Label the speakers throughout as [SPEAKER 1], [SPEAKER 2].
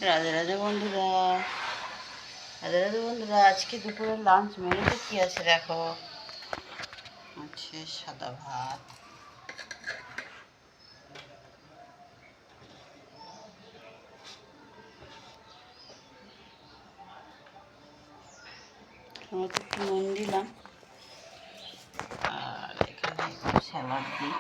[SPEAKER 1] রাধে রাধে বন্ধুরা, রাধে রাধে বন্ধুরা। আজকে দুপুরের লাঞ্চ মেনুতে কী আছে দেখো। আছে সাদা ভাত, একটু নুন দিলাম, আর এখানে একটু স্যালাড দিই।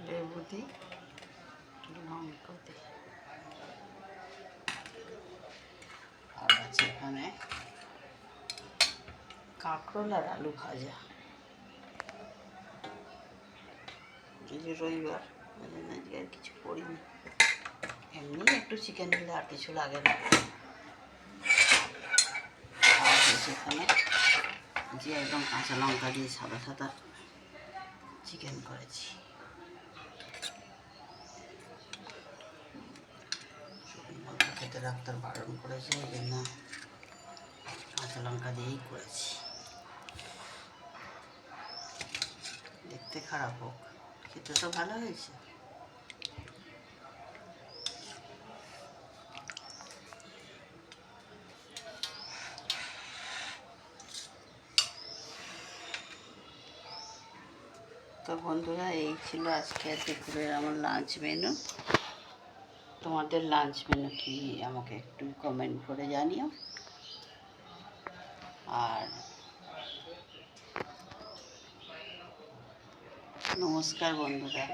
[SPEAKER 1] লেবু দিই, লঙ্কা দিই, আর আছে এখানে কাঁকরোল আর আলু ভাজা। এই যে রবিবার, ওই জন্য আজকে আর কিছু করিনি। এমনি একটু চিকেন দিলে আর কিছু লাগে না। আর এখানে যে একদম কাঁচা লঙ্কা দিয়ে সাদা সাদা চিকেন করেছি। খেতে ডাক্তার বারণ করেছে, ওই জন্য কাঁচা লঙ্কা দিয়েই করেছি। দেখতে খারাপ হোক, খেতে তো ভালো হয়েছে। তো বন্ধুরা, এই ছিল আজকে দুপুরের আমার লাঞ্চ মেনু। তোমাদের লাঞ্চ মেনু কি আমাকে একটু কমেন্ট করে জানিও। আর নমস্কার বন্ধুরা।